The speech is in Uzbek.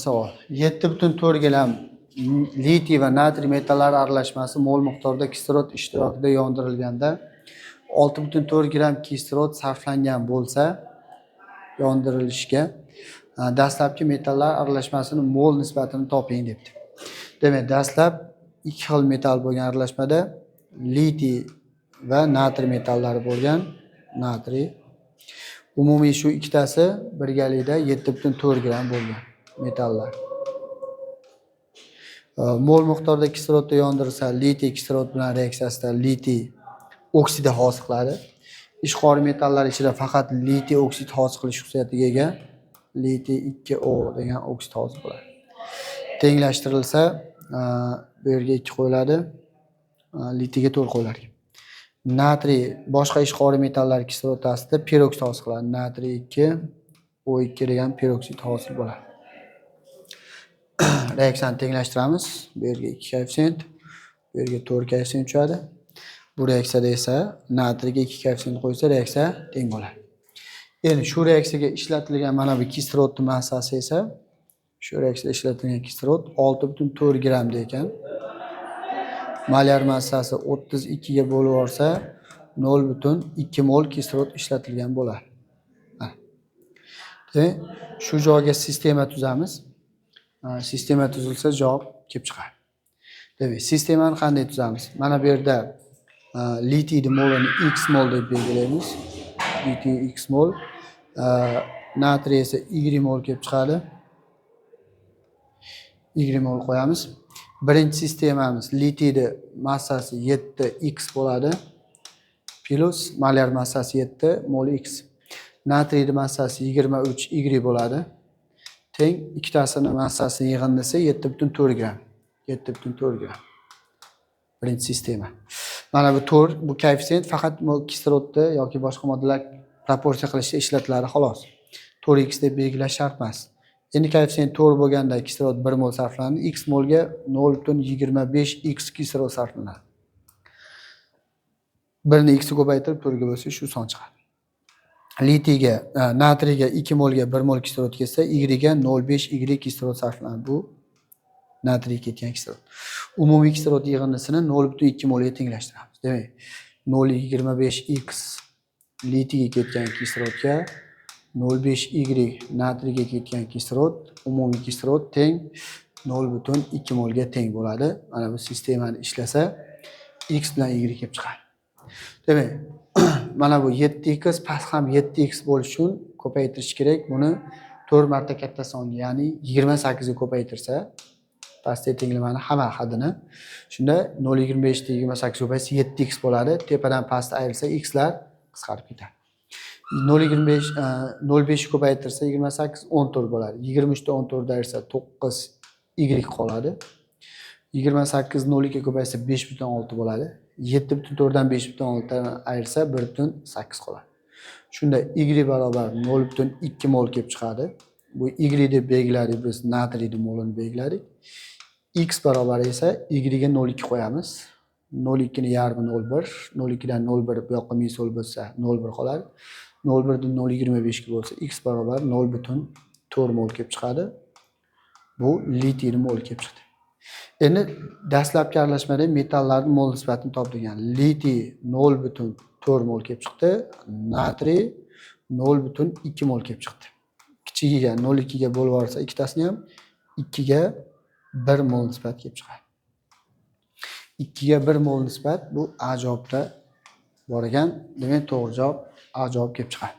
savol. 7,4 gram litiy va natriy metallari aralashmasi mol miqdorda kislorod ishtirokida yondirilganda 6,4 gram kislorod sarflangan bo'lsa, yondirilishga dastlabki metallar aralashmasining mol nisbatini toping debdi. Demak, dastlab ikki xil metal bo'lgan aralashmada litiy va natriy metallari bo'lgan, natriy. Umumiy shu ikkitasi birgalikda 7,4 gram bo'lgan metallar. Mol miqdorda kislorodda yondirilsa, litiy kislorod bilan reaksiyasida litiy oksidi hosil qiladi. Ishqor metallar ichida faqat litiy oksid hosil qilish xususiyatiga ega litiy 2O degan oksid hosil bo'ladi. Tenglashtirilsa, bu yerga 2 qo'yiladi, litiyga 4 qo'yiladi. Natriy boshqa ishqor metallar kislorodasida peroksid hosil qiladi. Natriy 2 O2 degan peroksid hosil bo'ladi. Reaksiyani tenglashtiramiz. Bu yerga 2 koeffitsient, bu yerga 4 koeffitsient tushadi. Bu reaksiyada esa natriyga 2 koeffitsient qo'ysa reaksiya teng bo'ladi. Endi shu reaksiyaga ishlatilgan mana bu kislorodning massasi esa shu reaksiyada ishlatilgan kislorod 6,4 gram ekan. Molyar massasi 32 ga bo'lib olsa 0,2 mol kislorod ishlatilgan bo'ladi. Shu joyga sistema tuzamiz. Sistema tuzilsa javob kelib chiqadi. Demak, sistemani qanday tuzamiz? Mana bu yerda litiyni molini x mol deb belgilaymiz. Litiy x mol, natriy esa y mol kelib chiqadi. Y mol qo'yamiz. Birinchi sistemamiz litiyni massasi 7x bo'ladi. Plus molyar massasi 7 mol x. Natriyni massasi 23y bo'ladi. Teng ikkitasini massasini yig'indisi 7,4 gram. 7,4 gram. Birinchi sistema. Mana bu 4, bu koeffitsient faqat kislorodni yoki boshqa moddalar proporsiya qilishda ishlatiladi xolos. 4x deb belgilash shart emas. Endi koeffitsient 4 bo'lganda kislorod 1 mol sarflanadi, x molga 0,25x kislorod sarflanadi. 1 ni x ga ko'paytirib 4 ga bo'lsa shu son chiqadi. Litiyga, natriyga 2 molga 1 mol kislorod kelsa, y ga 0,5y kislorod sarflanadi. Bu natriy ketgan kislorod. Umumiy kislorod yig'indisini 0,2 molga tenglashtiramiz. Demak, 0,25x litiyga ketgan kislorodga 0,5y natriyga ketgan kislorod, umumiy kislorod teng 0,2 molga teng bo'ladi. Mana bu sistemani ishlasa x bilan y kelib chiqadi. Demak, mana bu 7x past ham 7x bo'lish uchun ko'paytirish kerak. Buni 4 marta katta songa, ya'ni 28 ga ko'paytirsa, pastdagi tenglamani hamma hadini. Shunda 0,25 dan 28 ko'paysa 7x bo'ladi. Tepadan pastga ayrilsa xlar qisqarib ketadi. 0,5 ko'paytirsa 28 14 bo'ladi. 23 dan 14 da ayirsa 9y qoladi. 28 0 ga ko'paysa 5,6 bo'ladi. 7,4 dan 5,6 dan ayirsa 1,8 qoladi. Shunda y barobar 0,2 mol kelib chiqadi. Bu y deb belgiladik, biz natriyni molini belgiladik. X barobar esa y ga 0,2 qo'yamiz. 0,2 ni yarmi 0,1, 0,2 dan 0,1 bu yoqqa minus bo'lsa 0,1 qoladi. 0,1 dan 0,25 ga bo'lsa x barobar 0,4 mol kelib chiqadi. Bu litiyni mol kelib chiqdi. Endi dastlabki aralashmada metallarning mol nisbatini topilgan. Litiy 0,4 mol kelib chiqdi, natriy 0,2 mol kelib chiqdi. Kichigiga 0,2 ga bo'lib olsa, ikkitasini ham 2 ga 1 mol nisbat kelib chiqadi. 2 ga 1 mol nisbat bu A javobda bor ekan. Demak, to'g'ri javob A javob kelib chiqadi.